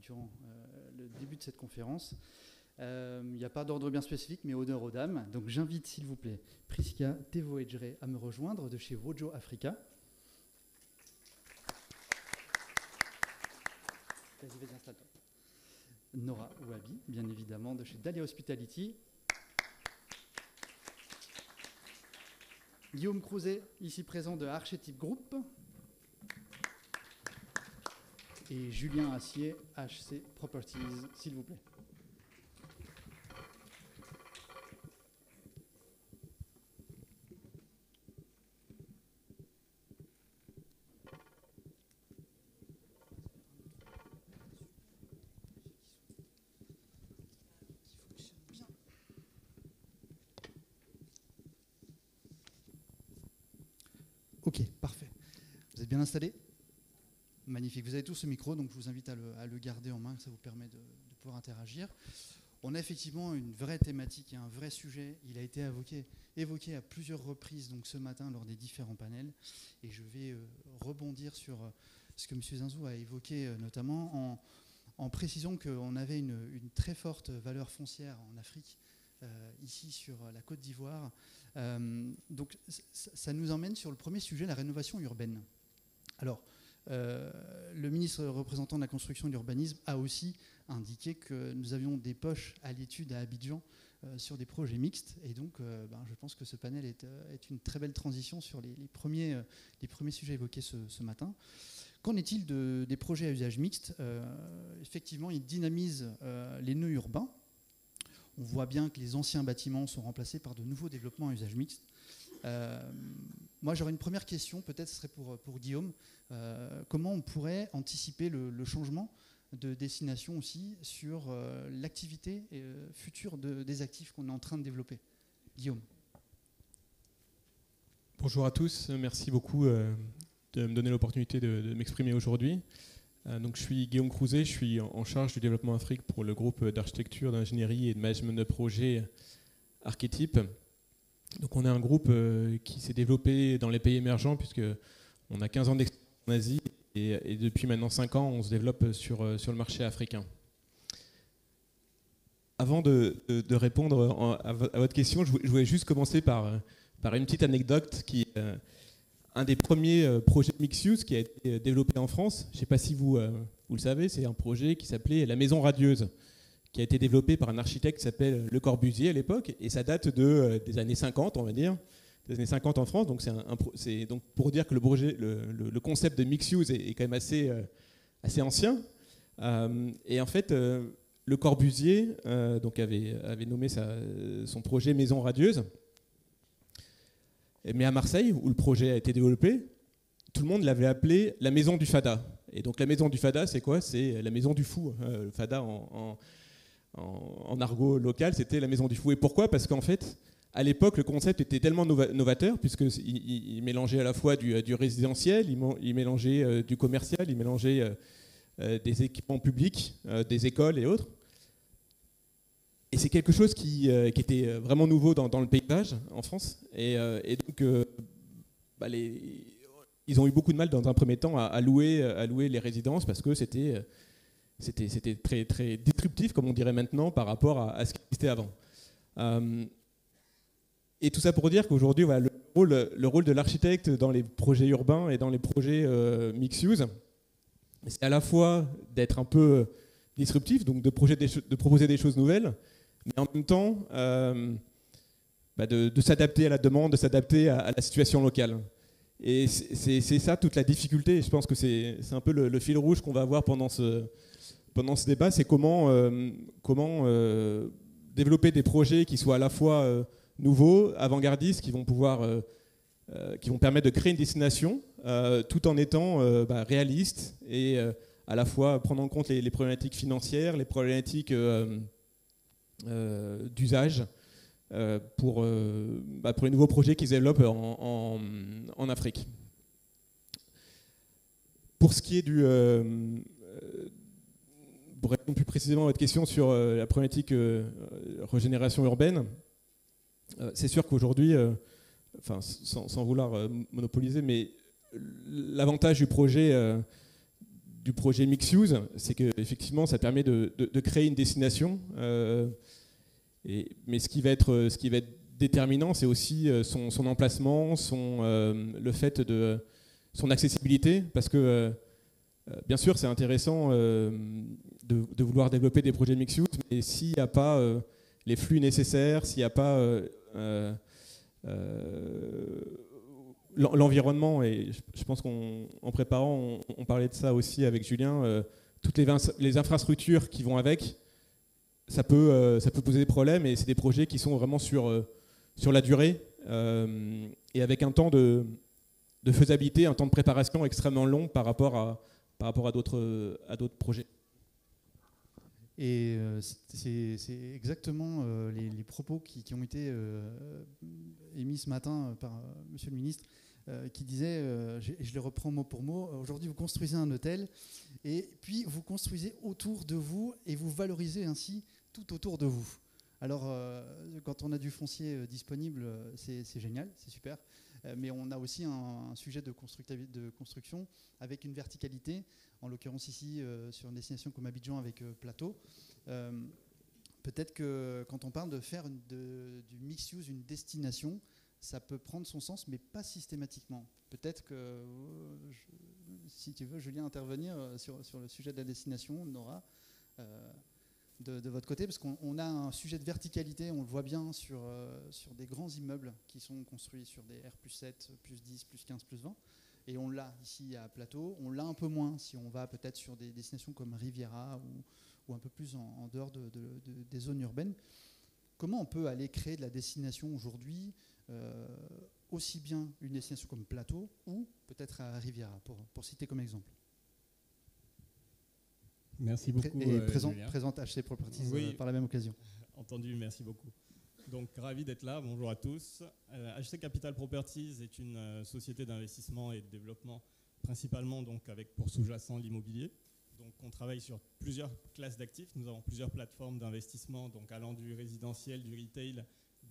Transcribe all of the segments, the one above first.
durant le début de cette conférence. Il n'y a pas d'ordre bien spécifique, mais honneur aux dames. Donc j'invite, s'il vous plaît, Prisca Tevoedjere à me rejoindre de chez Wojo Africa. Vas-y, installe-toi. Nora Ouabi, bien évidemment, de chez Dahlia Hospitality. Guillaume Crouzet, ici présent de Archetype Group. Et Julien Assier, HC Properties, s'il vous plaît. Ok, parfait. Vous êtes bien installés ? Magnifique. Vous avez tous ce micro, donc je vous invite à le garder en main, ça vous permet de pouvoir interagir. On a effectivement une vraie thématique et un vrai sujet. Il a été évoqué à plusieurs reprises donc ce matin lors des différents panels. Et je vais rebondir sur ce que M. Zinzou a évoqué notamment en précisant qu'on avait une très forte valeur foncière en Afrique, ici sur la Côte d'Ivoire. Donc ça nous emmène sur le premier sujet, la rénovation urbaine. Alors, le ministre représentant de la construction et de l'urbanisme a aussi indiqué que nous avions des poches à l'étude à Abidjan sur des projets mixtes. Et donc, je pense que ce panel est une très belle transition sur les premiers sujets évoqués ce matin. Qu'en est-il des projets à usage mixte ? Effectivement, ils dynamisent les nœuds urbains. On voit bien que les anciens bâtiments sont remplacés par de nouveaux développements à usage mixte. Moi, j'aurais une première question, peut-être ce serait pour Guillaume. Comment on pourrait anticiper le changement de destination aussi sur l'activité future des actifs qu'on est en train de développer ? Guillaume. Bonjour à tous, merci beaucoup de me donner l'opportunité de m'exprimer aujourd'hui. Donc, je suis Guillaume Crouzet, je suis en charge du développement Afrique pour le groupe d'architecture, d'ingénierie et de management de projet Archetype. Donc, on est un groupe qui s'est développé dans les pays émergents puisqu'on a 15 ans d'expérience en Asie et depuis maintenant 5 ans, on se développe sur le marché africain. Avant de répondre à votre question, je voulais juste commencer par une petite anecdote qui est un des premiers projets mixed use qui a été développé en France. Je ne sais pas si vous le savez, c'est un projet qui s'appelait la Maison Radieuse, qui a été développé par un architecte qui s'appelle Le Corbusier à l'époque, et ça date des années 50, on va dire, des années 50 en France. Donc c'est donc pour dire que le concept de mixed use est quand même assez ancien. Et en fait, Le Corbusier donc avait nommé son projet Maison Radieuse. Mais à Marseille, où le projet a été développé, tout le monde l'avait appelé la maison du Fada. Et donc la maison du Fada, c'est quoi ? C'est la maison du fou. Le Fada en argot local, c'était la maison du fou. Et pourquoi ? Parce qu'en fait, à l'époque, le concept était tellement novateur, puisqu'il mélangeait à la fois du résidentiel, il mélangeait du commercial, il mélangeait des équipements publics, des écoles et autres. Et c'est quelque chose qui était vraiment nouveau dans le paysage en France. Et donc, ils ont eu beaucoup de mal dans un premier temps à louer les résidences parce que c'était très, très disruptif, comme on dirait maintenant, par rapport à ce qui existait avant. Et tout ça pour dire qu'aujourd'hui, voilà, le rôle de l'architecte dans les projets urbains et dans les projets mixed use, c'est à la fois d'être un peu disruptif, donc de proposer des choses nouvelles, mais en même temps de s'adapter à la demande, de s'adapter à la situation locale. Et c'est ça toute la difficulté, et je pense que c'est un peu le fil rouge qu'on va avoir pendant ce débat, c'est comment développer des projets qui soient à la fois nouveaux, avant-gardistes, qui vont permettre de créer une destination, tout en étant réalistes et à la fois prendre en compte les problématiques financières, les problématiques d'usage pour les nouveaux projets qui se développent en Afrique. Pour ce qui est pour répondre plus précisément à votre question sur la problématique régénération urbaine, c'est sûr qu'aujourd'hui, sans vouloir monopoliser, mais l'avantage du projet du projet Mix Use, c'est qu'effectivement, ça permet de créer une destination. Mais ce qui va être déterminant, c'est aussi son emplacement, le fait de son accessibilité, parce que bien sûr, c'est intéressant de vouloir développer des projets Mix Use, mais s'il n'y a pas les flux nécessaires, s'il n'y a pas l'environnement, et je pense qu'en préparant, on parlait de ça aussi avec Julien, toutes les infrastructures qui vont avec, ça peut poser des problèmes, et c'est des projets qui sont vraiment sur la durée, et avec un temps de faisabilité, un temps de préparation extrêmement long par rapport à d'autres projets. Et c'est exactement les propos qui ont été émis ce matin par Monsieur le Ministre, qui disait, je les reprends mot pour mot, aujourd'hui vous construisez un hôtel et puis vous construisez autour de vous et vous valorisez ainsi tout autour de vous. Alors quand on a du foncier disponible, c'est génial, c'est super, mais on a aussi un sujet de construction avec une verticalité, en l'occurrence ici sur une destination comme Abidjan avec Plateau. Peut-être que quand on parle de faire du mixed use une destination, ça peut prendre son sens, mais pas systématiquement. Peut-être que, si tu veux, Julien, intervenir sur le sujet de la destination, Nora, de votre côté, parce qu'on a un sujet de verticalité, on le voit bien sur des grands immeubles qui sont construits sur des R+7, +10, +15, +20, et on l'a ici à Plateau. On l'a un peu moins si on va peut-être sur des destinations comme Riviera ou un peu plus en dehors des zones urbaines. Comment on peut aller créer de la destination aujourd'hui, aussi bien une destination comme Plateau ou peut-être à Riviera, pour citer comme exemple? Merci beaucoup. Et présente HC Properties par la même occasion. Entendu, merci beaucoup. Donc, ravi d'être là. Bonjour à tous. HC Capital Properties est une société d'investissement et de développement, principalement donc avec pour sous-jacent l'immobilier. Donc, on travaille sur plusieurs classes d'actifs. Nous avons plusieurs plateformes d'investissement, donc allant du résidentiel, du retail,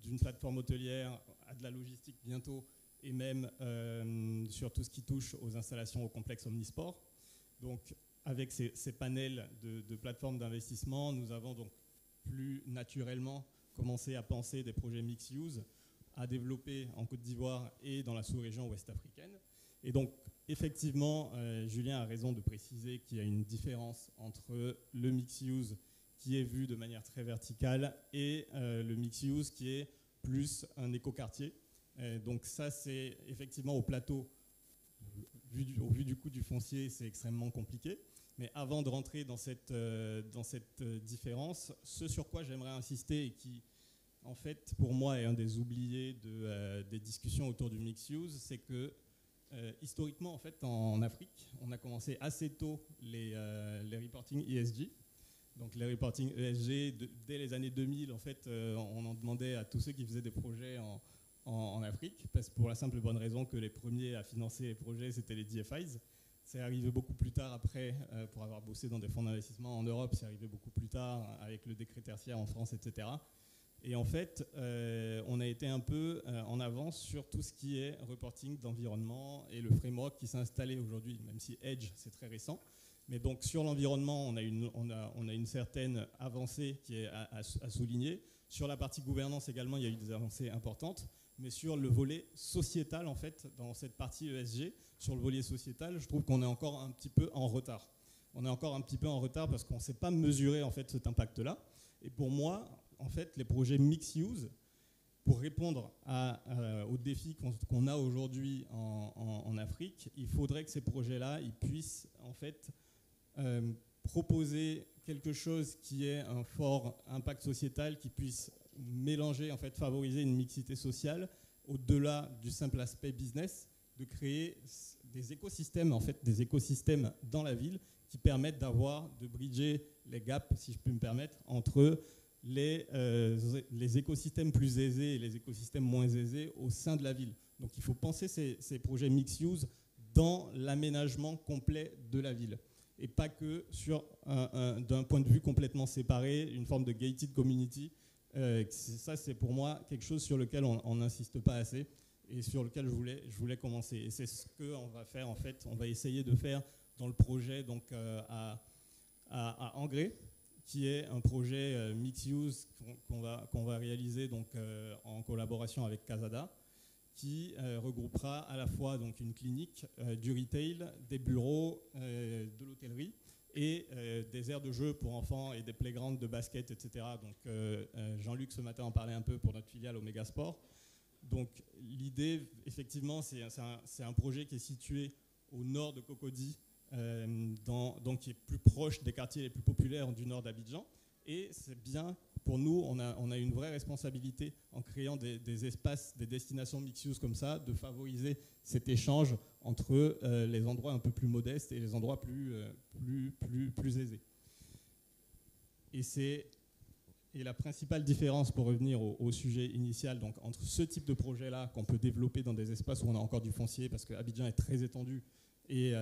d'une plateforme hôtelière à de la logistique bientôt, et même sur tout ce qui touche aux installations au complexe Omnisport. Donc, avec ces panels de plateformes d'investissement, nous avons donc plus naturellement commencé à penser des projets mixed use, à développer en Côte d'Ivoire et dans la sous-région ouest africaine. Et donc, effectivement, Julien a raison de préciser qu'il y a une différence entre le mixed use qui est vu de manière très verticale et le mixed use qui est plus un écoquartier. Donc ça, c'est effectivement au plateau, au vu du coût du foncier, c'est extrêmement compliqué. Mais avant de rentrer dans cette différence, ce sur quoi j'aimerais insister et qui, en fait, pour moi, est un des oubliés des discussions autour du mixed use, c'est que historiquement, en fait, en Afrique, on a commencé assez tôt les reporting ESG. Donc les reporting ESG, dès les années 2000, en fait, on en demandait à tous ceux qui faisaient des projets en Afrique, parce que pour la simple et bonne raison que les premiers à financer les projets, c'était les DFIs. C'est arrivé beaucoup plus tard après, pour avoir bossé dans des fonds d'investissement en Europe, c'est arrivé beaucoup plus tard avec le décret tertiaire en France, etc. Et en fait, on a été un peu en avance sur tout ce qui est reporting d'environnement et le framework qui s'est installé aujourd'hui, même si Edge, c'est très récent. Mais donc sur l'environnement, on a une certaine avancée qui est à souligner. Sur la partie gouvernance également, il y a eu des avancées importantes. Mais sur le volet sociétal, en fait, dans cette partie ESG, sur le volet sociétal, je trouve qu'on est encore un petit peu en retard. On est encore un petit peu en retard parce qu'on ne sait pas mesurer en fait cet impact-là. Et pour moi, en fait, les projets mixed use, pour répondre aux défis qu'on a aujourd'hui en Afrique, il faudrait que ces projets-là, ils puissent en fait proposer quelque chose qui ait un fort impact sociétal, qui puisse mélanger, en fait, favoriser une mixité sociale au-delà du simple aspect business, de créer des écosystèmes, en fait, des écosystèmes dans la ville qui permettent de bridger les gaps, si je puis me permettre, entre les écosystèmes plus aisés et les écosystèmes moins aisés au sein de la ville. Donc il faut penser ces projets mixed use dans l'aménagement complet de la ville et pas que d'un point de vue complètement séparé, une forme de gated community. Ça, c'est pour moi quelque chose sur lequel on n'insiste pas assez et sur lequel je voulais commencer. Et c'est ce qu'on va faire, en fait. On va essayer de faire dans le projet donc, à Angrais, qui est un projet mixed-use qu'on va réaliser donc, en collaboration avec Casada, qui regroupera à la fois donc, une clinique, du retail, des bureaux, de l'hôtellerie et des aires de jeu pour enfants et des playgrounds de basket, etc. Donc Jean-Luc ce matin en parlait un peu pour notre filiale Omega Sport. Donc l'idée, effectivement, c'est un projet qui est situé au nord de Cocody, donc qui est plus proche des quartiers les plus populaires du nord d'Abidjan. Et c'est bien, pour nous, on a une vraie responsabilité en créant des espaces, des destinations mixed-use comme ça, de favoriser cet échange entre les endroits un peu plus modestes et les endroits plus aisés. Et la principale différence, pour revenir au sujet initial, donc entre ce type de projet-là qu'on peut développer dans des espaces où on a encore du foncier, parce que Abidjan est très étendu, et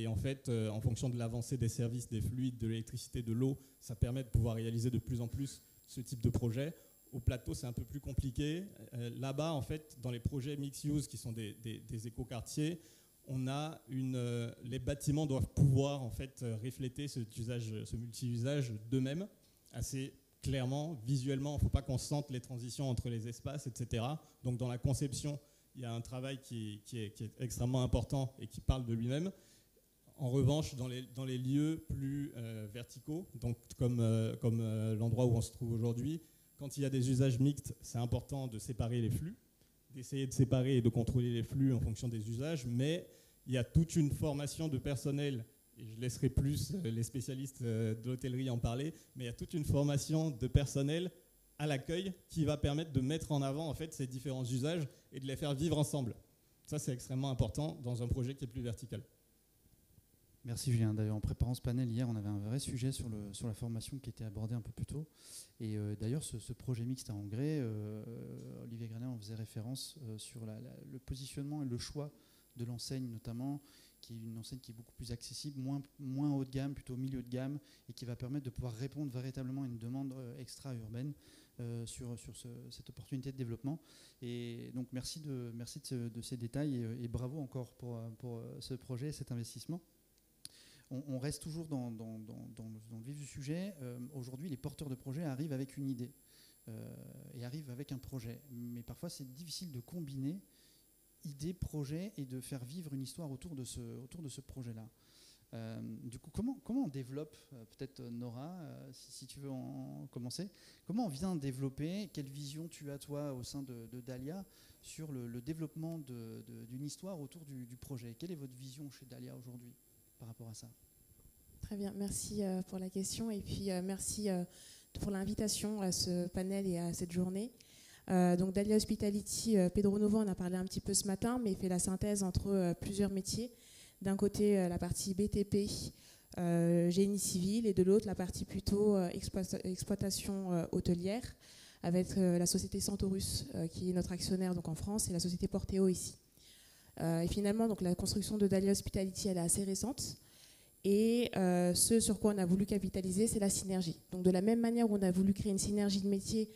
en fait, en fonction de l'avancée des services, des fluides, de l'électricité, de l'eau, ça permet de pouvoir réaliser de plus en plus ce type de projet. Au plateau, c'est un peu plus compliqué. Là-bas, en fait, dans les projets mixed-use, qui sont des écoquartiers, on a les bâtiments doivent pouvoir en fait refléter ce multi-usage d'eux-mêmes assez clairement, visuellement. Il ne faut pas qu'on sente les transitions entre les espaces, etc. Donc, dans la conception, il y a un travail qui est extrêmement important et qui parle de lui-même. En revanche, dans les lieux plus verticaux, donc comme l'endroit où on se trouve aujourd'hui, quand il y a des usages mixtes, c'est important de séparer les flux, d'essayer de séparer et de contrôler les flux en fonction des usages, mais il y a toute une formation de personnel, et je laisserai plus les spécialistes de l'hôtellerie en parler, mais il y a toute une formation de personnel à l'accueil qui va permettre de mettre en avant en fait, ces différents usages et de les faire vivre ensemble. Ça, c'est extrêmement important dans un projet qui est plus vertical. Merci Julien. D'ailleurs, en préparant ce panel hier, on avait un vrai sujet sur la formation qui était abordé un peu plus tôt. Et d'ailleurs, ce projet mixte à Angrais, Olivier Granet en faisait référence sur le positionnement et le choix de l'enseigne notamment, qui est une enseigne qui est beaucoup plus accessible, moins haut de gamme, plutôt milieu de gamme, et qui va permettre de pouvoir répondre véritablement à une demande extra-urbaine sur cette opportunité de développement. Et donc merci de ces détails et bravo encore pour ce projet et cet investissement. On reste toujours dans le vif du sujet. Aujourd'hui, les porteurs de projets arrivent avec une idée et arrivent avec un projet. Mais parfois, c'est difficile de combiner idée, projet et de faire vivre une histoire autour de ce projet-là. Du coup, comment on développe, peut-être Nora, si tu veux en commencer, comment on vient développer, quelle vision tu as toi au sein de Dahlia sur le développement d'une histoire autour du projet? Quelle est votre vision chez Dahlia aujourd'hui par rapport à ça? Très bien, merci pour la question et puis merci pour l'invitation à ce panel et à cette journée. Donc Dahlia Hospitality, Pedro Novo en a parlé un petit peu ce matin, mais il fait la synthèse entre plusieurs métiers. D'un côté, la partie BTP, génie civil, et de l'autre, la partie plutôt exploitation hôtelière, avec la société Centaurus, qui est notre actionnaire donc, en France, et la société Porteo ici. Et finalement, donc, la construction de Dahlia Hospitality, elle est assez récente. Et ce sur quoi on a voulu capitaliser, c'est la synergie. Donc de la même manière où on a voulu créer une synergie de métier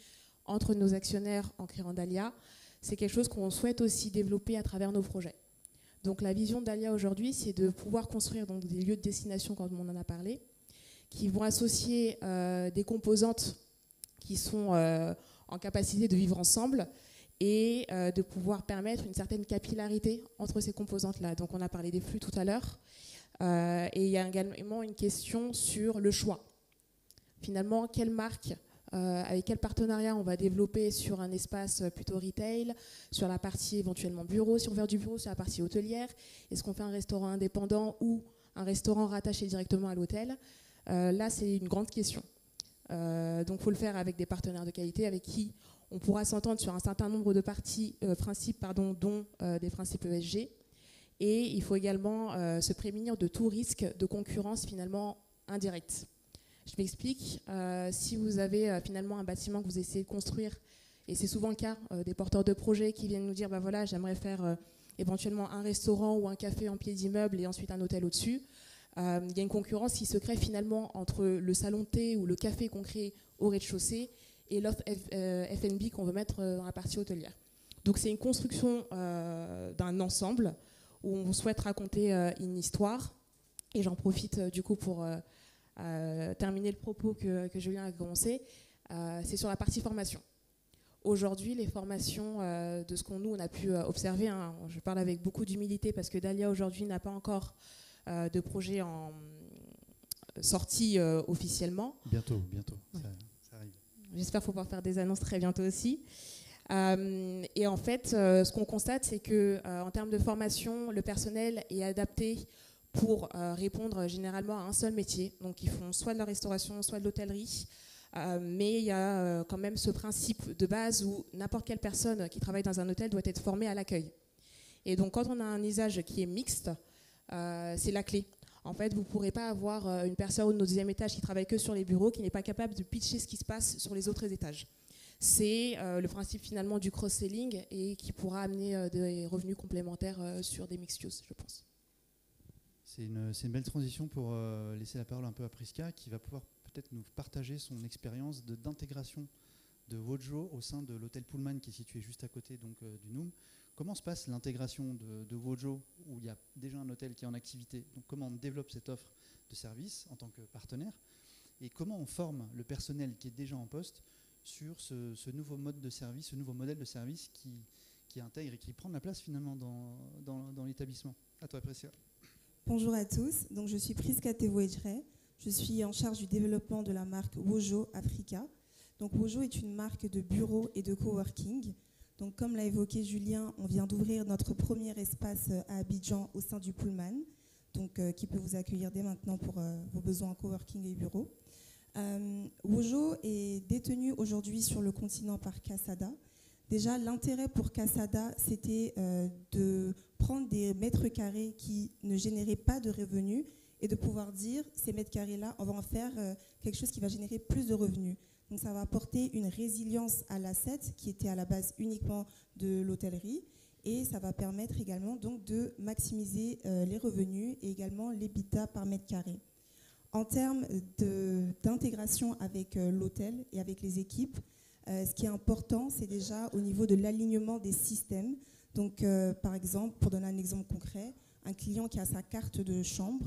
entre nos actionnaires en créant Dahlia, c'est quelque chose qu'on souhaite aussi développer à travers nos projets. Donc la vision de Dahlia aujourd'hui, c'est de pouvoir construire donc, des lieux de destination, comme on en a parlé, qui vont associer des composantes qui sont en capacité de vivre ensemble et de pouvoir permettre une certaine capillarité entre ces composantes-là. Donc on a parlé des flux tout à l'heure. Et il y a également une question sur le choix. Finalement, quelle marque, avec quel partenariat on va développer sur un espace plutôt retail, sur la partie éventuellement bureau, si on veut du bureau, sur la partie hôtelière, est-ce qu'on fait un restaurant indépendant ou un restaurant rattaché directement à l'hôtel? Là, c'est une grande question. Donc, il faut le faire avec des partenaires de qualité avec qui on pourra s'entendre sur un certain nombre de principes, dont des principes ESG. Et il faut également se prémunir de tout risque de concurrence finalement indirecte. Je m'explique. Si vous avez finalement un bâtiment que vous essayez de construire, et c'est souvent le cas des porteurs de projets qui viennent nous dire bah voilà, j'aimerais faire éventuellement un restaurant ou un café en pied d'immeuble et ensuite un hôtel au-dessus. Il y a une concurrence qui se crée finalement entre le salon de thé ou le café qu'on crée au rez-de-chaussée et l'offre F&B qu'on veut mettre dans la partie hôtelière. Donc c'est une construction d'un ensemble où on souhaite raconter une histoire Et j'en profite du coup pour terminer le propos que Julien a commencé. C'est sur la partie formation. Aujourd'hui, les formations de ce qu'on on a pu observer, hein, je parle avec beaucoup d'humilité parce que Dahlia aujourd'hui n'a pas encore de projet sorti officiellement. Bientôt, Ouais. ça arrive. J'espère pouvoir faire des annonces très bientôt aussi. Et en fait, ce qu'on constate, c'est qu'en termes de formation, le personnel est adapté pour répondre généralement à un seul métier. Donc ils font soit de la restauration, soit de l'hôtellerie. Mais il y a quand même ce principe de base où n'importe quelle personne qui travaille dans un hôtel doit être formée à l'accueil. Et donc quand on a un usage qui est mixte, c'est la clé. En fait, vous ne pourrez pas avoir une personne au deuxième étage qui travaille que sur les bureaux, qui n'est pas capable de pitcher ce qui se passe sur les autres étages. C'est le principe finalement du cross-selling et qui pourra amener des revenus complémentaires sur des mixed use, je pense. C'est une belle transition pour laisser la parole un peu à Prisca, qui va pouvoir peut-être nous partager son expérience d'intégration de Wojo au sein de l'hôtel Pullman qui est situé juste à côté donc, du Noum. Comment se passe l'intégration de Wojo où il y a déjà un hôtel qui est en activité? Donc comment on développe cette offre de service en tant que partenaire? Et comment on forme le personnel qui est déjà en poste sur ce nouveau mode de service, ce nouveau modèle de service qui intègre et qui prend de la place finalement dans l'établissement? À toi, Prisca. Bonjour à tous, donc je suis Prisca Tewedjre. Je suis en charge du développement de la marque Wojo Africa. Donc Wojo est une marque de bureaux et de coworking. Donc comme l'a évoqué Julien, on vient d'ouvrir notre premier espace à Abidjan au sein du Pullman, donc qui peut vous accueillir dès maintenant pour vos besoins en coworking et bureaux. Wojo est détenu aujourd'hui sur le continent par Kasada. Déjà, l'intérêt pour Kasada, c'était de prendre des mètres carrés qui ne généraient pas de revenus et de pouvoir dire, ces mètres carrés-là, on va en faire quelque chose qui va générer plus de revenus. Donc ça va apporter une résilience à l'asset qui était à la base uniquement de l'hôtellerie et ça va permettre également donc, de maximiser les revenus et également l'EBITDA par mètre carré. En termes d'intégration avec l'hôtel et avec les équipes, ce qui est important, c'est déjà au niveau de l'alignement des systèmes. Donc, par exemple, pour donner un exemple concret, un client qui a sa carte de chambre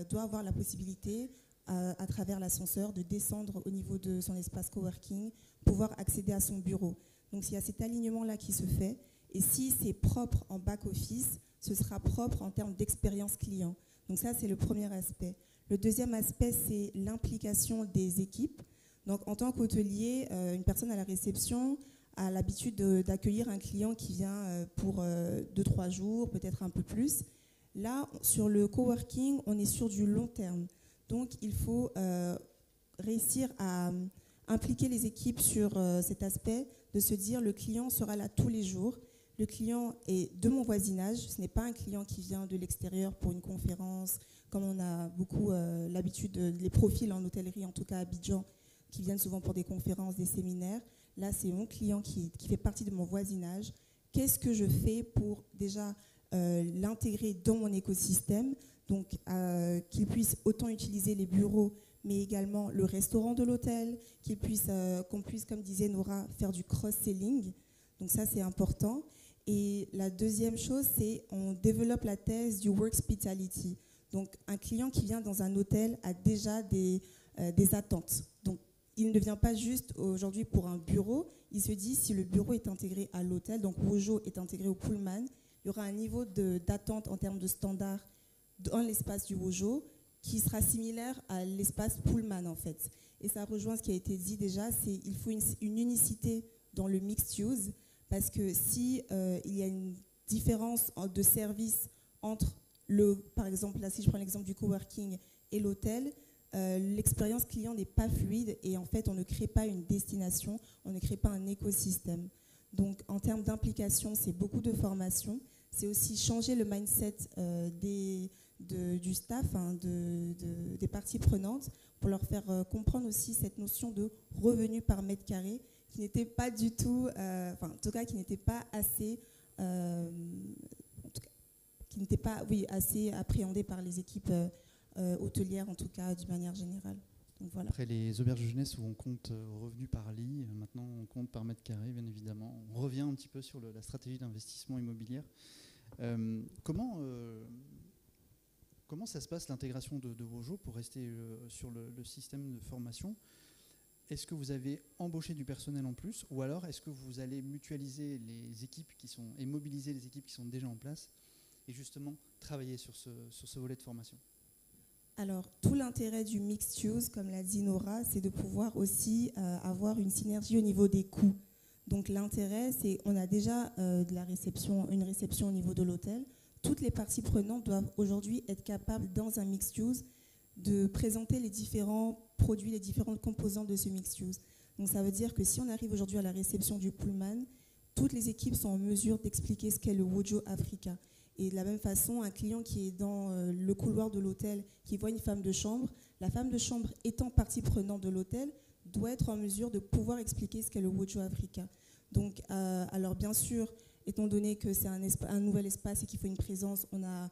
doit avoir la possibilité, à travers l'ascenseur, de descendre au niveau de son espace coworking, pouvoir accéder à son bureau. Donc, s'il y a cet alignement-là qui se fait, et si c'est propre en back-office, ce sera propre en termes d'expérience client. Donc ça, c'est le premier aspect. Le deuxième aspect, c'est l'implication des équipes. Donc, en tant qu'hôtelier, une personne à la réception a l'habitude d'accueillir un client qui vient pour 2-3 jours, peut-être un peu plus. Là, sur le coworking, on est sur du long terme. Donc, il faut réussir à impliquer les équipes sur cet aspect, de se dire le client sera là tous les jours. Le client est de mon voisinage. Ce n'est pas un client qui vient de l'extérieur pour une conférence, comme on a beaucoup l'habitude, les profils en hôtellerie, en tout cas à Abidjan, qui viennent souvent pour des conférences, des séminaires. Là, c'est mon client qui fait partie de mon voisinage. Qu'est-ce que je fais pour déjà l'intégrer dans mon écosystème, donc qu'il puisse autant utiliser les bureaux, mais également le restaurant de l'hôtel, qu'on puisse, comme disait Nora, faire du cross-selling. Donc ça, c'est important. Et la deuxième chose, c'est on développe la thèse du workspitality. Donc un client qui vient dans un hôtel a déjà des attentes. Donc il ne vient pas juste aujourd'hui pour un bureau, il se dit si le bureau est intégré à l'hôtel, donc Wojo est intégré au Pullman, il y aura un niveau d'attente en termes de standards dans l'espace du Wojo qui sera similaire à l'espace Pullman en fait. Et ça rejoint ce qui a été dit déjà, c'est qu'il faut une unicité dans le mixed use parce que si il y a une différence de service entre par exemple, là si je prends l'exemple du coworking et l'hôtel, l'expérience client n'est pas fluide et en fait on ne crée pas une destination, on ne crée pas un écosystème. Donc en termes d'implication, c'est beaucoup de formation, c'est aussi changer le mindset du staff, des parties prenantes, pour leur faire comprendre aussi cette notion de revenu par mètre carré qui n'était pas du tout, en tout cas qui n'était pas assez, assez appréhendée par les équipes hôtelières, en tout cas d'une manière générale. Donc, voilà. Après les auberges de jeunesse où on compte revenus par lit, maintenant on compte par mètre carré, bien évidemment. On revient un petit peu sur la stratégie d'investissement immobilière. Comment comment ça se passe l'intégration de Wojo pour rester sur le système de formation? Est-ce que vous avez embauché du personnel en plus, ou alors est-ce que vous allez mutualiser les équipes et mobiliser les équipes qui sont déjà en place et justement travailler sur ce volet de formation? Alors, tout l'intérêt du mixed use, comme l'a dit Nora, c'est de pouvoir aussi avoir une synergie au niveau des coûts. Donc l'intérêt, c'est on a déjà une réception au niveau de l'hôtel. Toutes les parties prenantes doivent aujourd'hui être capables, dans un mixed use, de présenter les différents produits, les différentes composantes de ce mixed use. Donc ça veut dire que si on arrive aujourd'hui à la réception du Pullman, toutes les équipes sont en mesure d'expliquer ce qu'est le Wojo Africa. Et de la même façon, un client qui est dans le couloir de l'hôtel, qui voit une femme de chambre, la femme de chambre étant partie prenante de l'hôtel, doit être en mesure de pouvoir expliquer ce qu'est le Wojo Africa. Donc, alors bien sûr, étant donné que c'est un nouvel espace et qu'il faut une présence, on a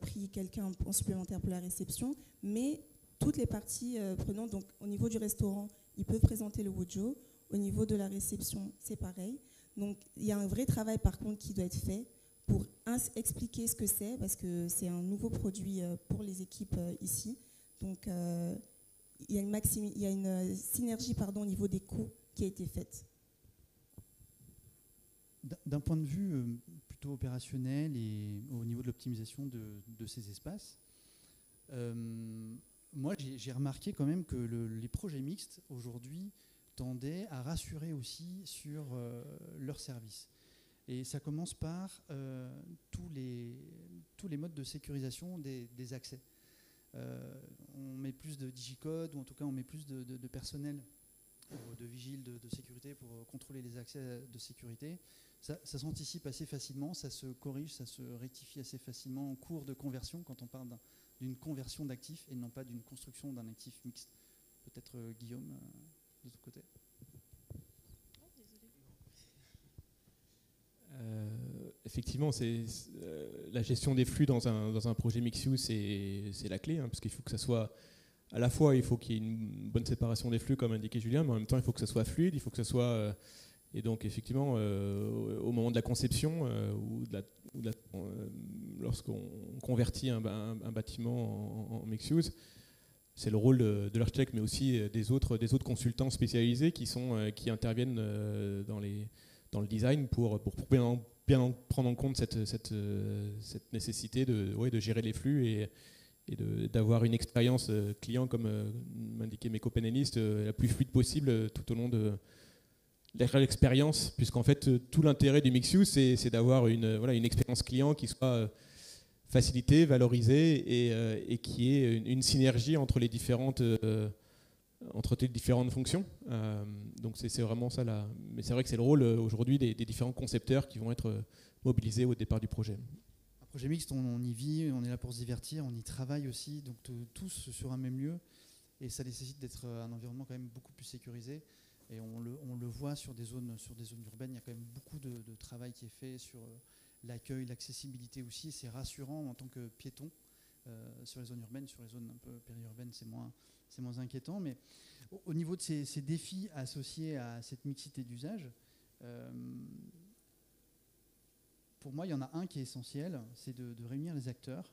pris quelqu'un en supplémentaire pour la réception, mais toutes les parties prenantes, donc au niveau du restaurant, ils peuvent présenter le Wojo, au niveau de la réception, c'est pareil. Donc il y a un vrai travail par contre qui doit être fait pour expliquer ce que c'est, parce que c'est un nouveau produit pour les équipes ici. Donc il y a une synergie au niveau des coûts qui a été faite. D'un point de vue plutôt opérationnel et au niveau de l'optimisation de ces espaces, moi j'ai remarqué quand même que les projets mixtes aujourd'hui tendaient à rassurer aussi sur leurs services. Et ça commence par tous les modes de sécurisation des accès. On met plus de digicode, ou en tout cas on met plus de personnel, de vigiles de sécurité pour contrôler les accès de sécurité. Ça s'anticipe assez facilement, ça se corrige, ça se rectifie assez facilement en cours de conversion quand on parle d'une conversion d'actifs et non pas d'une construction d'un actif mixte. Peut-être Guillaume, de ton côté. Effectivement, la gestion des flux dans un projet mixed-use, c'est la clé, hein, parce qu'il faut que ça soit, à la fois, il faut qu'il y ait une bonne séparation des flux, comme indiqué Julien, mais en même temps, il faut que ça soit fluide, il faut que ça soit... et donc, effectivement, au moment de la conception, lorsqu'on convertit un bâtiment en mixed-use, c'est le rôle de l'architecte, mais aussi des autres consultants spécialisés qui interviennent dans le design pour bien prendre en compte cette nécessité de gérer les flux et d'avoir une expérience client, comme m'indiquaient mes copanélistes, la plus fluide possible tout au long de l'expérience, puisqu'en fait tout l'intérêt du mixed use, c'est d'avoir une expérience client qui soit facilitée, valorisée et qui ait une synergie entre les différentes fonctions. Donc c'est vraiment ça là. Mais c'est vrai que c'est le rôle aujourd'hui des différents concepteurs qui vont être mobilisés au départ du projet. Un projet mixte, on y vit, on est là pour se divertir, on y travaille aussi, donc tous sur un même lieu, et ça nécessite d'être un environnement quand même beaucoup plus sécurisé. Et on le voit sur des zones urbaines, il y a quand même beaucoup de travail qui est fait sur l'accueil, l'accessibilité aussi. C'est rassurant en tant que piéton sur les zones urbaines, sur les zones un peu périurbaines, c'est moins inquiétant. Mais au niveau de ces défis associés à cette mixité d'usage, pour moi, il y en a un qui est essentiel, c'est de réunir les acteurs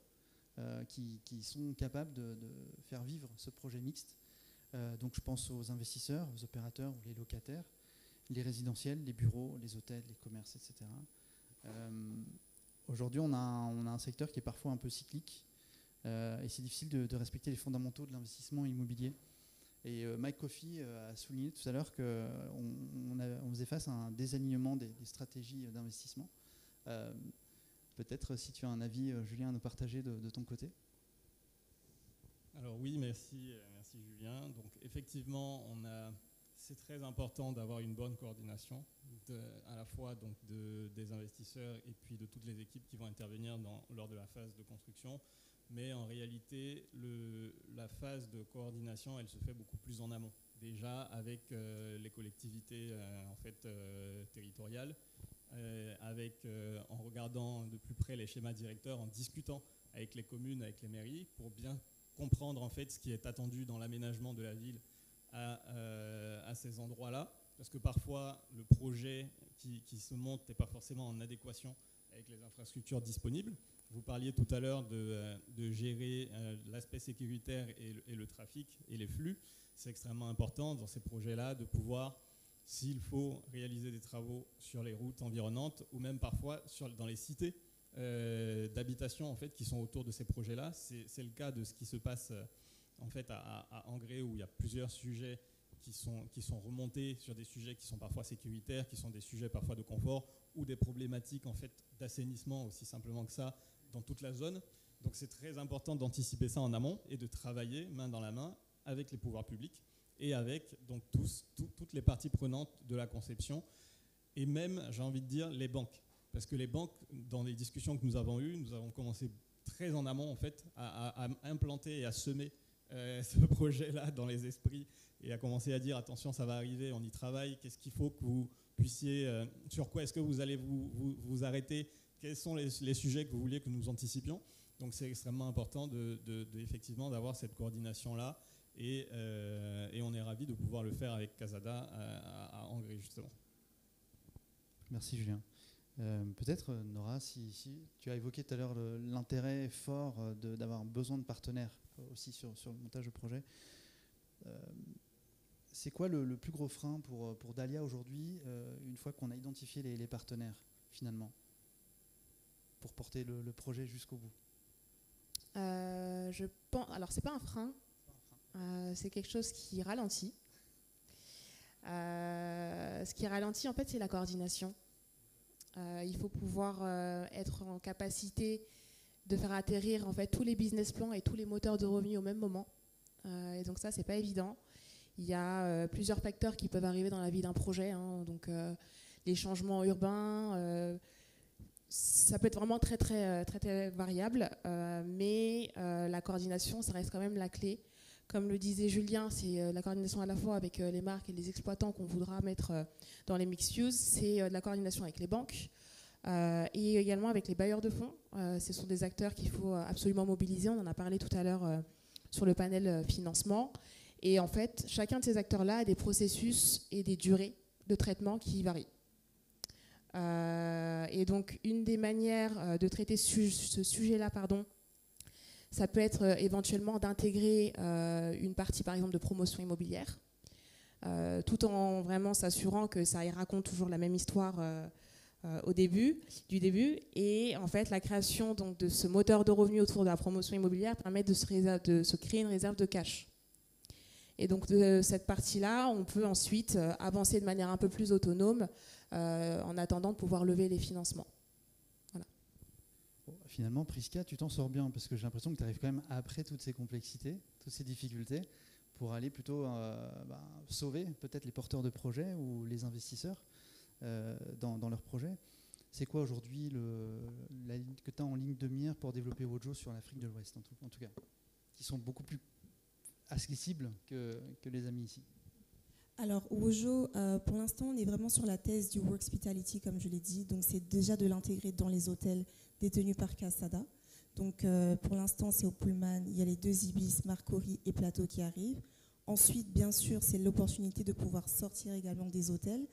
qui sont capables de faire vivre ce projet mixte. Donc je pense aux investisseurs, aux opérateurs ou les locataires, les résidentiels, les bureaux, les hôtels, les commerces, etc. Aujourd'hui, on a un secteur qui est parfois un peu cyclique et c'est difficile de respecter les fondamentaux de l'investissement immobilier. Et Mike Coffey a souligné tout à l'heure qu'on faisait face à un désalignement des stratégies d'investissement. Peut-être si tu as un avis, Julien, à nous partager de ton côté. Alors oui, merci Julien. Donc effectivement, c'est très important d'avoir une bonne coordination à la fois donc des investisseurs et puis de toutes les équipes qui vont intervenir lors de la phase de construction. Mais en réalité, la phase de coordination, elle se fait beaucoup plus en amont. Déjà avec les collectivités territoriales, en regardant de plus près les schémas directeurs, en discutant avec les communes, avec les mairies, pour bien comprendre en fait ce qui est attendu dans l'aménagement de la ville à ces endroits-là, parce que parfois le projet qui se monte n'est pas forcément en adéquation avec les infrastructures disponibles. Vous parliez tout à l'heure de gérer l'aspect sécuritaire et le trafic et les flux. C'est extrêmement important dans ces projets-là de pouvoir, s'il faut, réaliser des travaux sur les routes environnantes ou même parfois dans les cités d'habitation en fait, qui sont autour de ces projets-là. C'est le cas de ce qui se passe en fait, à Angré, où il y a plusieurs sujets qui sont remontés sur des sujets qui sont parfois sécuritaires, qui sont des sujets parfois de confort ou des problématiques en fait, d'assainissement aussi simplement que ça dans toute la zone. Donc c'est très important d'anticiper ça en amont et de travailler main dans la main avec les pouvoirs publics et avec donc, toutes les parties prenantes de la conception et même, j'ai envie de dire, les banques. Parce que les banques, dans les discussions que nous avons eues, nous avons commencé très en amont en fait, à implanter et à semer ce projet-là dans les esprits et à commencer à dire attention, ça va arriver, on y travaille, qu'est-ce qu'il faut que vous puissiez, sur quoi est-ce que vous allez vous arrêter, quels sont les sujets que vous vouliez que nous anticipions. Donc c'est extrêmement important effectivement d'avoir cette coordination-là et on est ravis de pouvoir le faire avec Casada à Angré justement. Merci Julien. Peut-être Nora, si tu as évoqué tout à l'heure l'intérêt fort d'avoir besoin de partenaires aussi sur le montage de projet. C'est quoi le plus gros frein pour Dahlia aujourd'hui, une fois qu'on a identifié les partenaires finalement, pour porter le projet jusqu'au bout? Je pense, alors c'est pas un frein, c'est quelque chose qui ralentit. Ce qui ralentit en fait, c'est la coordination. Il faut pouvoir être en capacité de faire atterrir en fait tous les business plans et tous les moteurs de revenus au même moment. Et donc ça, c'est pas évident. Il y a plusieurs facteurs qui peuvent arriver dans la vie d'un projet. Donc les changements urbains, ça peut être vraiment très très variable. Mais la coordination, ça reste quand même la clé. Comme le disait Julien, c'est la coordination à la fois avec les marques et les exploitants qu'on voudra mettre dans les mixed use. C'est de la coordination avec les banques et également avec les bailleurs de fonds. Ce sont des acteurs qu'il faut absolument mobiliser. On en a parlé tout à l'heure sur le panel financement. Et en fait, chacun de ces acteurs-là a des processus et des durées de traitement qui varient. Et donc, une des manières de traiter ce sujet-là, ça peut être éventuellement d'intégrer une partie, par exemple, de promotion immobilière, tout en vraiment s'assurant que ça y raconte toujours la même histoire du début. Et en fait, la création donc, de ce moteur de revenus autour de la promotion immobilière permet de se créer une réserve de cash. Et donc, de cette partie-là, on peut ensuite avancer de manière un peu plus autonome en attendant de pouvoir lever les financements. Finalement, Prisca, tu t'en sors bien parce que j'ai l'impression que tu arrives quand même après toutes ces complexités, toutes ces difficultés, pour aller plutôt sauver peut-être les porteurs de projets ou les investisseurs dans leurs projets. C'est quoi aujourd'hui la ligne que tu as en ligne de mire pour développer Wojo sur l'Afrique de l'Ouest, en tout cas, qui sont beaucoup plus accessibles que les amis ici? Alors, Wojo, pour l'instant, on est vraiment sur la thèse du Workspitality, comme je l'ai dit. Donc, c'est déjà de l'intégrer dans les hôtels détenus par Casada. Donc, pour l'instant, c'est au Pullman. Il y a les 2 Ibis, Marcory et Plateau qui arrivent. Ensuite, bien sûr, c'est l'opportunité de pouvoir sortir également des hôtels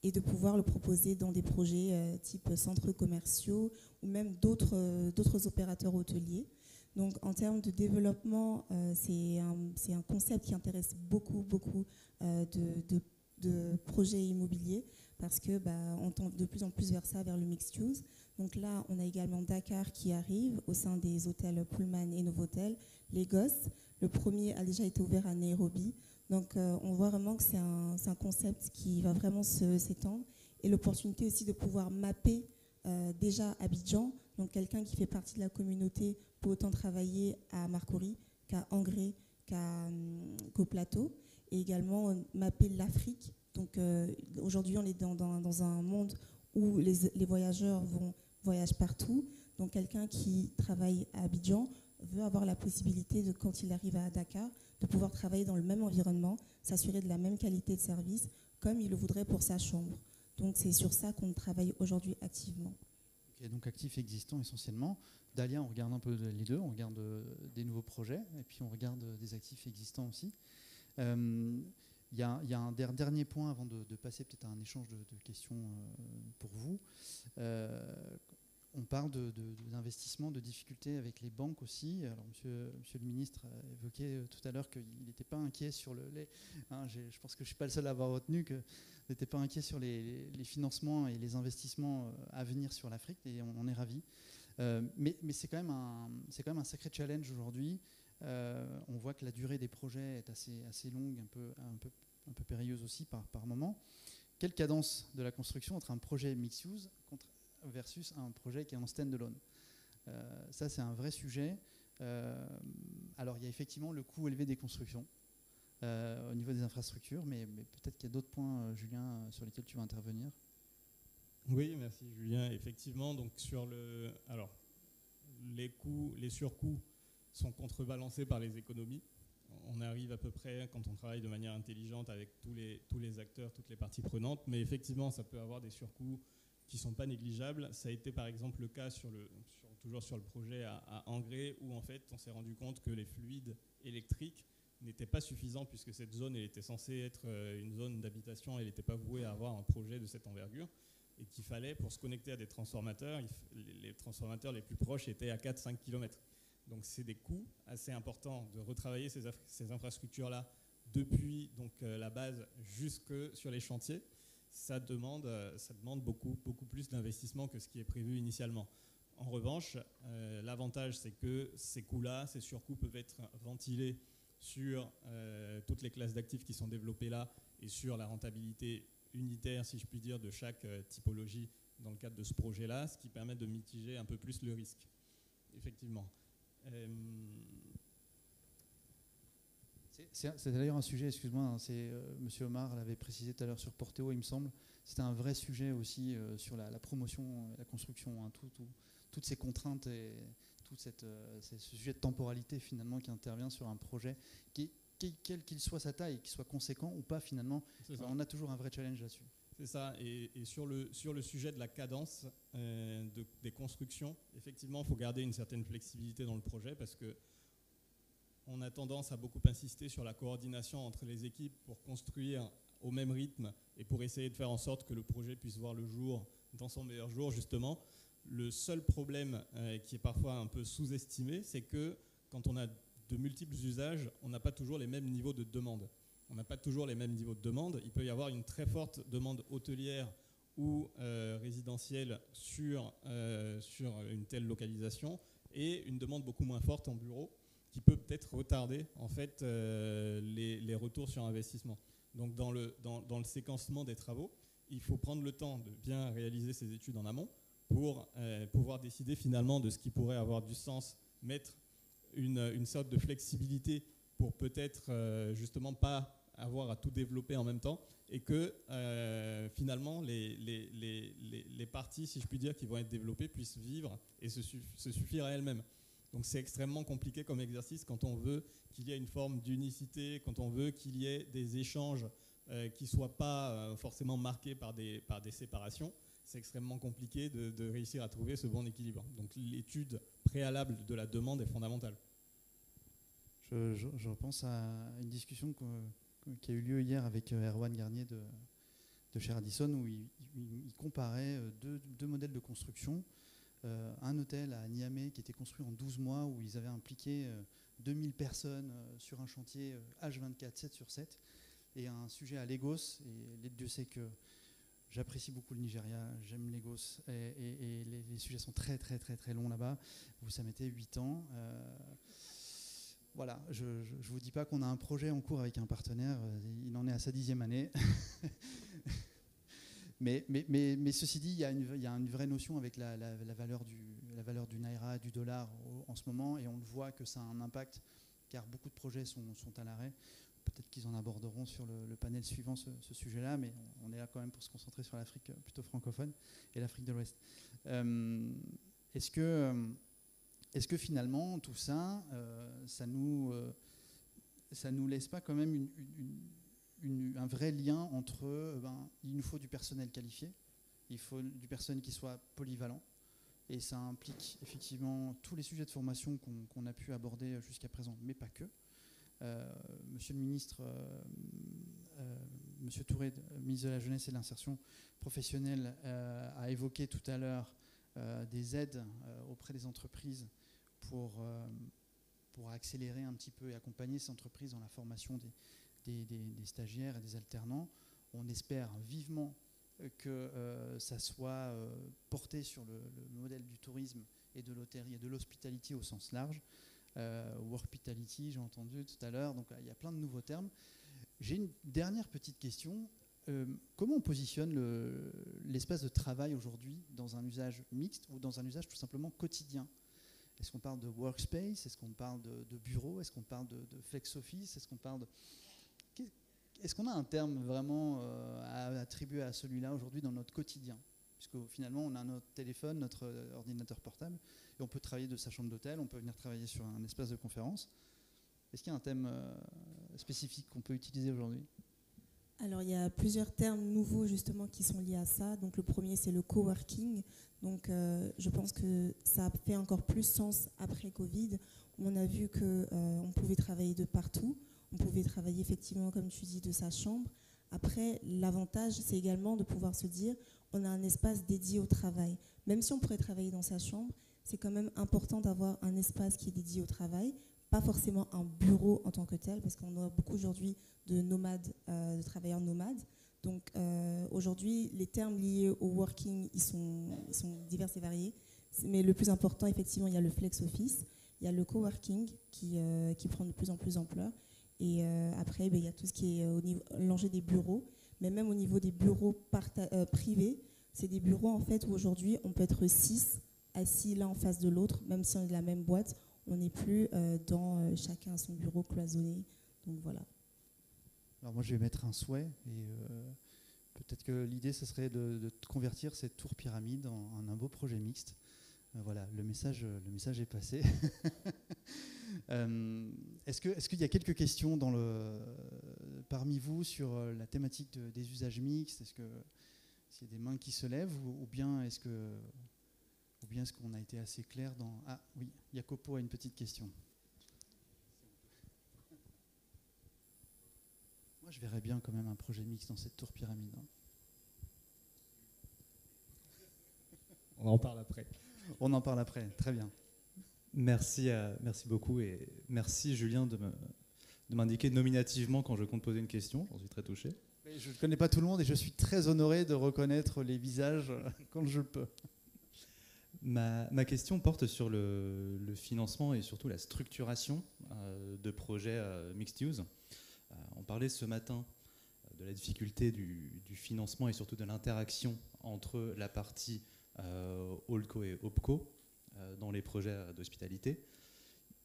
et de pouvoir le proposer dans des projets type centres commerciaux ou même d'autres opérateurs hôteliers. Donc, en termes de développement, c'est un concept qui intéresse beaucoup de projets immobiliers parce que on tend de plus en plus vers ça, vers le mixed use. Donc là, on a également Dakar qui arrive au sein des hôtels Pullman et Novotel, Lagos. Le premier a déjà été ouvert à Nairobi. Donc on voit vraiment que c'est un concept qui va vraiment s'étendre et l'opportunité aussi de pouvoir mapper déjà Abidjan, donc quelqu'un qui fait partie de la communauté peut autant travailler à Marcory qu'à Angré, qu'au Plateau, et également mapper l'Afrique. Donc aujourd'hui, on est dans un monde où les voyageurs voyagent partout. Donc quelqu'un qui travaille à Abidjan veut avoir la possibilité de, quand il arrive à Dakar, de pouvoir travailler dans le même environnement, s'assurer de la même qualité de service, comme il le voudrait pour sa chambre. Donc c'est sur ça qu'on travaille aujourd'hui activement. Okay, donc actifs existants essentiellement. Dahlia, on regarde un peu les deux, on regarde des nouveaux projets et puis on regarde des actifs existants aussi. Il y a un dernier point avant de passer peut-être à un échange de questions pour vous. on parle d'investissement, de difficultés avec les banques aussi. Alors, monsieur le ministre a évoqué tout à l'heure qu'il n'était pas inquiet sur je pense que je ne suis pas le seul à avoir retenu qu'il n'était pas inquiet sur les financements et les investissements à venir sur l'Afrique, et on est ravis. Mais c'est quand même un sacré challenge aujourd'hui. On voit que la durée des projets est assez longue, un peu périlleuse aussi par moment. Quelle cadence de la construction entre un projet mixed-use versus un projet qui est en stand-alone? Ça, c'est un vrai sujet. Alors, il y a effectivement le coût élevé des constructions au niveau des infrastructures, mais peut-être qu'il y a d'autres points, Julien, sur lesquels tu vas intervenir. Oui, merci Julien. Effectivement, donc les surcoûts sont contrebalancés par les économies. On arrive à peu près, quand on travaille de manière intelligente avec tous les acteurs, toutes les parties prenantes, mais effectivement, ça peut avoir des surcoûts qui ne sont pas négligeables. Ça a été par exemple le cas toujours sur le projet à Angré, où en fait on s'est rendu compte que les fluides électriques n'étaient pas suffisants, puisque cette zone elle était censée être une zone d'habitation, elle n'était pas vouée à avoir un projet de cette envergure, et qu'il fallait, pour se connecter à des transformateurs, les transformateurs les plus proches étaient à 4-5 km. Donc c'est des coûts assez importants de retravailler ces infrastructures-là depuis la base jusque sur les chantiers. Ça demande beaucoup plus d'investissement que ce qui est prévu initialement. En revanche, l'avantage, c'est que ces coûts-là, ces surcoûts peuvent être ventilés sur toutes les classes d'actifs qui sont développées là et sur la rentabilité unitaire, si je puis dire, de chaque typologie dans le cadre de ce projet-là, ce qui permet de mitiger un peu plus le risque, effectivement. C'est d'ailleurs un sujet, excuse-moi, Monsieur Omar l'avait précisé tout à l'heure sur Porteo, il me semble. C'était un vrai sujet aussi sur la promotion, la construction, hein, toutes ces contraintes et tout ce sujet de temporalité finalement qui intervient sur un projet quel qu'il soit sa taille, qu'il soit conséquent ou pas finalement. On a toujours un vrai challenge là-dessus. C'est ça, et sur le sujet de la cadence des constructions, effectivement, il faut garder une certaine flexibilité dans le projet parce que on a tendance à beaucoup insister sur la coordination entre les équipes pour construire au même rythme et pour essayer de faire en sorte que le projet puisse voir le jour dans son meilleur jour, justement. Le seul problème qui est parfois un peu sous-estimé, c'est que quand on a de multiples usages, on n'a pas toujours les mêmes niveaux de demande. On n'a pas toujours les mêmes niveaux de demande. Il peut y avoir une très forte demande hôtelière ou résidentielle sur une telle localisation et une demande beaucoup moins forte en bureau qui peut peut-être retarder en fait les retours sur investissement. Donc dans le séquencement des travaux, il faut prendre le temps de bien réaliser ces études en amont pour pouvoir décider finalement de ce qui pourrait avoir du sens, mettre une sorte de flexibilité pour peut-être justement pas avoir à tout développer en même temps et que finalement les parties, si je puis dire, qui vont être développées puissent vivre et se suffire à elles-mêmes. Donc c'est extrêmement compliqué comme exercice quand on veut qu'il y ait une forme d'unicité, quand on veut qu'il y ait des échanges qui ne soient pas forcément marqués par des séparations. C'est extrêmement compliqué de réussir à trouver ce bon équilibre. Donc l'étude préalable de la demande est fondamentale. Je repense à une discussion qui a eu lieu hier avec Erwan Garnier de chez Radisson où il comparait deux modèles de construction. Un hôtel à Niamey qui était construit en 12 mois où ils avaient impliqué 2000 personnes sur un chantier H24, 7 sur 7, et un sujet à Lagos, et Dieu sait que j'apprécie beaucoup le Nigeria, j'aime Lagos, et les sujets sont très très très très longs là-bas, où ça mettait 8 ans. Voilà, je ne vous dis pas qu'on a un projet en cours avec un partenaire, il en est à sa 10e année. Mais ceci dit, il y a une vraie notion avec la valeur du naira, du dollar en ce moment, et on le voit que ça a un impact, car beaucoup de projets sont à l'arrêt. Peut-être qu'ils en aborderont sur le panel suivant ce sujet-là, mais on est là quand même pour se concentrer sur l'Afrique plutôt francophone et l'Afrique de l'Ouest. Est-ce que finalement, tout ça, ça nous laisse pas quand même un vrai lien entre, il nous faut du personnel qualifié, il faut du personnel qui soit polyvalent, et ça implique effectivement tous les sujets de formation qu'on a pu aborder jusqu'à présent, mais pas que. Monsieur le ministre, Monsieur Touré, ministre de la Jeunesse et de l'Insertion professionnelle, a évoqué tout à l'heure des aides auprès des entreprises pour accélérer un petit peu et accompagner ces entreprises dans la formation des stagiaires et des alternants. On espère vivement que ça soit porté sur le modèle du tourisme et de l'hôtellerie et de l'hospitality au sens large. Workpitality, j'ai entendu tout à l'heure, donc il y a plein de nouveaux termes. J'ai une dernière petite question. Comment on positionne l'espace de travail aujourd'hui dans un usage mixte ou dans un usage tout simplement quotidien? Est-ce qu'on parle de workspace? Est-ce qu'on parle de bureau? Est-ce qu'on parle de flex office? Est-ce qu'on a un terme vraiment à attribuer à celui-là aujourd'hui dans notre quotidien? Puisque finalement, on a notre téléphone, notre ordinateur portable, et on peut travailler de sa chambre d'hôtel, on peut venir travailler sur un espace de conférence. Est-ce qu'il y a un thème spécifique qu'on peut utiliser aujourd'hui? Alors, il y a plusieurs termes nouveaux justement qui sont liés à ça. Donc, le premier, c'est le coworking. Donc, je pense que ça a fait encore plus sens après Covid. On a vu qu'on pouvait travailler de partout. On pouvait travailler effectivement, comme tu dis, de sa chambre. Après, l'avantage, c'est également de pouvoir se dire, on a un espace dédié au travail. Même si on pourrait travailler dans sa chambre, c'est quand même important d'avoir un espace qui est dédié au travail. Pas forcément un bureau en tant que tel, parce qu'on a beaucoup aujourd'hui de nomades, de travailleurs nomades. Donc aujourd'hui, les termes liés au working, ils sont divers et variés. Mais le plus important, effectivement, il y a le flex office, il y a le coworking qui prend de plus en plus d'ampleur. Et après, il y a tout ce qui est au niveau l'enjeu des bureaux. Mais même au niveau des bureaux privés, c'est des bureaux en fait où aujourd'hui, on peut être 6 assis l'un en face de l'autre, même si on est de la même boîte. On n'est plus dans chacun à son bureau cloisonné. Donc voilà. Alors moi, je vais mettre un souhait. Et peut-être que l'idée, ce serait de convertir cette tour pyramide en un beau projet mixte. Voilà, le message est passé. Est-ce qu'il y a quelques questions parmi vous sur la thématique des usages mixtes? Est-ce qu'il y a des mains qui se lèvent ou bien est-ce qu'on a été assez clair dans... Ah oui, Jacopo a une petite question. Moi, je verrais bien quand même un projet mixte dans cette tour pyramide. On en parle après. On en parle après, très bien. Merci beaucoup et merci Julien de m'indiquer nominativement quand je compte poser une question. J'en suis très touché. Je ne connais pas tout le monde et je suis très honoré de reconnaître les visages quand je le peux. Ma question porte sur le financement et surtout la structuration de projets mixed use. On parlait ce matin de la difficulté du financement et surtout de l'interaction entre la partie Holdco et OpCo dans les projets d'hospitalité.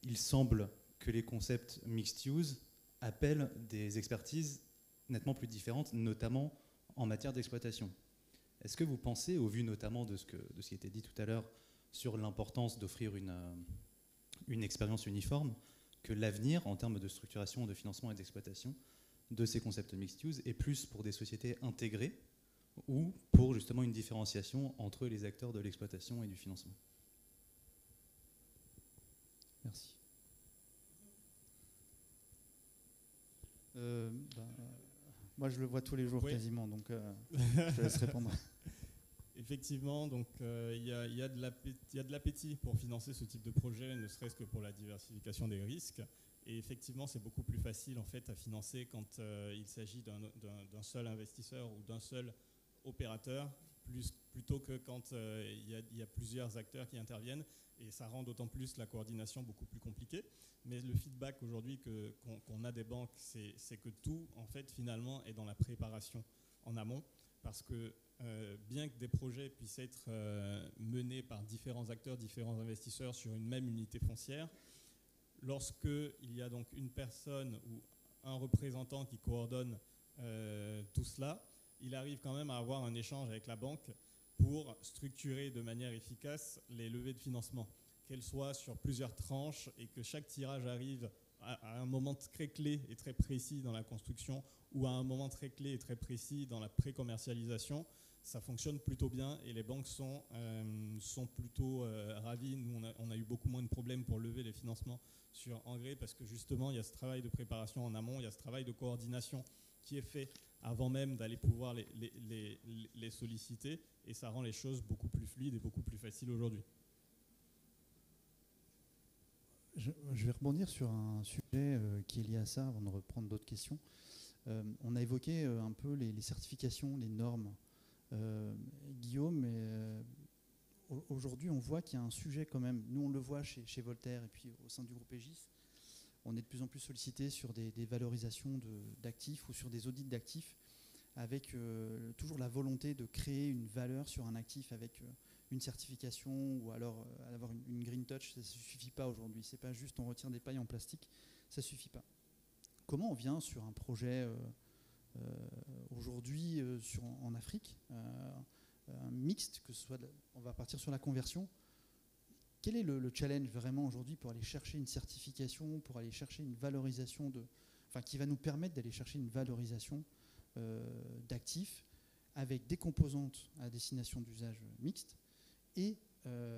Il semble que les concepts mixed use appellent des expertises nettement plus différentes, notamment en matière d'exploitation. Est-ce que vous pensez, au vu notamment de ce qui a été dit tout à l'heure sur l'importance d'offrir une expérience uniforme, que l'avenir en termes de structuration, de financement et d'exploitation de ces concepts mixed use est plus pour des sociétés intégrées ou pour justement une différenciation entre les acteurs de l'exploitation et du financement? Merci. Moi, je le vois tous les jours quasiment, donc je te laisse répondre. Effectivement, donc il y a de l'appétit pour financer ce type de projet, ne serait-ce que pour la diversification des risques. Et effectivement, c'est beaucoup plus facile en fait à financer quand il s'agit d'un seul investisseur ou d'un seul opérateur, plutôt que quand il y a plusieurs acteurs qui interviennent. Et ça rend d'autant plus la coordination beaucoup plus compliquée. Mais le feedback aujourd'hui qu'on a des banques, c'est que tout, en fait, finalement, est dans la préparation en amont. Parce que bien que des projets puissent être menés par différents acteurs, différents investisseurs sur une même unité foncière, lorsqu'il y a donc une personne ou un représentant qui coordonne tout cela, il arrive quand même à avoir un échange avec la banque pour structurer de manière efficace les levées de financement, qu'elles soient sur plusieurs tranches et que chaque tirage arrive à un moment très clé et très précis dans la construction ou à un moment très clé et très précis dans la pré-commercialisation. Ça fonctionne plutôt bien et les banques sont plutôt ravies. Nous, on a eu beaucoup moins de problèmes pour lever les financements sur Engrais parce que justement, il y a ce travail de préparation en amont, il y a ce travail de coordination qui est fait avant même d'aller pouvoir les solliciter, et ça rend les choses beaucoup plus fluides et beaucoup plus faciles aujourd'hui. Je vais rebondir sur un sujet qui est lié à ça avant de reprendre d'autres questions. On a évoqué un peu les certifications, les normes. Guillaume, aujourd'hui on voit qu'il y a un sujet quand même, nous on le voit chez Voltaire et puis au sein du groupe Aegis, on est de plus en plus sollicité sur des valorisations d'actifs ou sur des audits d'actifs avec toujours la volonté de créer une valeur sur un actif avec une certification ou alors avoir une green touch. Ça ne suffit pas aujourd'hui, c'est pas juste on retire des pailles en plastique, ça ne suffit pas. Comment on vient sur un projet aujourd'hui en Afrique, mixte, que ce soit on va partir sur la conversion. Quel est le challenge vraiment aujourd'hui pour aller chercher une certification, pour aller chercher une valorisation qui va nous permettre d'aller chercher une valorisation d'actifs avec des composantes à destination d'usage mixte et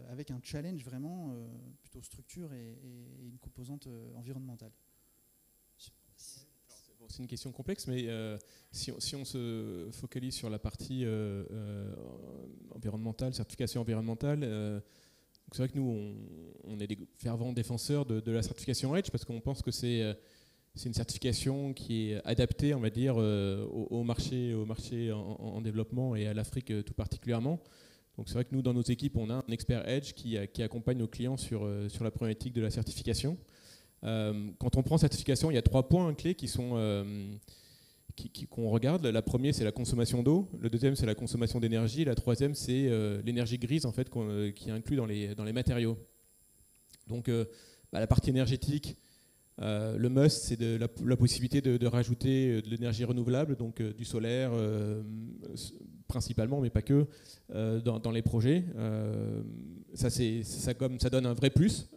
avec un challenge vraiment plutôt structure et une composante environnementale. C'est une question complexe, mais si on se focalise sur la partie environnementale, certification environnementale, c'est vrai que nous, on est des fervents défenseurs de la certification EDGE parce qu'on pense que c'est une certification qui est adaptée, on va dire, au marché en développement et à l'Afrique tout particulièrement. Donc c'est vrai que nous, dans nos équipes, on a un expert EDGE qui accompagne nos clients sur la problématique de la certification. Quand on prend certification, il y a 3 points clés qui sont qu'on regarde. La première, c'est la consommation d'eau. Le deuxième, c'est la consommation d'énergie. Et la troisième, c'est l'énergie grise en fait, qui est inclue dans les matériaux. Donc la partie énergétique, le must, c'est la possibilité de rajouter de l'énergie renouvelable, donc du solaire principalement, mais pas que, dans les projets. Ça donne un vrai plus.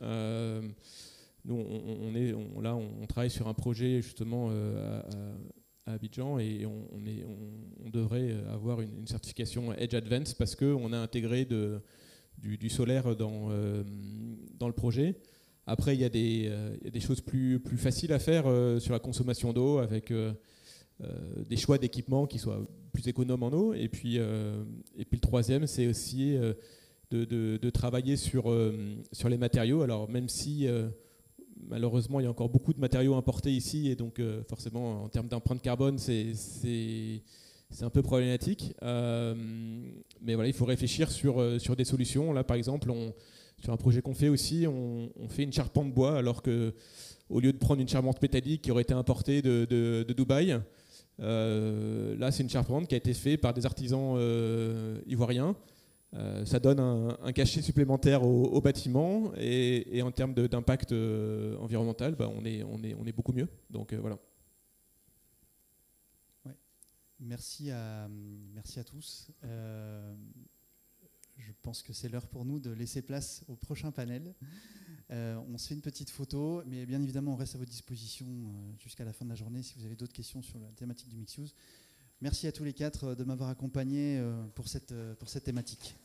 Nous, on travaille sur un projet justement à Abidjan et on devrait avoir une certification Edge Advance parce qu'on a intégré du solaire dans le projet. Après, il y a des choses plus faciles à faire sur la consommation d'eau avec des choix d'équipements qui soient plus économes en eau. Et puis le troisième, c'est aussi de travailler sur les matériaux. Alors même si malheureusement, il y a encore beaucoup de matériaux importés ici et donc forcément, en termes d'empreinte carbone, c'est un peu problématique. Mais voilà, il faut réfléchir sur des solutions. Là, par exemple, sur un projet qu'on fait aussi, on fait une charpente bois alors qu'au lieu de prendre une charpente métallique qui aurait été importée de Dubaï, là, c'est une charpente qui a été faite par des artisans ivoiriens. Ça donne un cachet supplémentaire au bâtiment et en termes d'impact environnemental, on est beaucoup mieux. Donc voilà. Ouais. Merci à tous. Je pense que c'est l'heure pour nous de laisser place au prochain panel. On se fait une petite photo, mais bien évidemment, on reste à votre disposition jusqu'à la fin de la journée si vous avez d'autres questions sur la thématique du Mixed Use. Merci à tous les 4 de m'avoir accompagné pour cette thématique.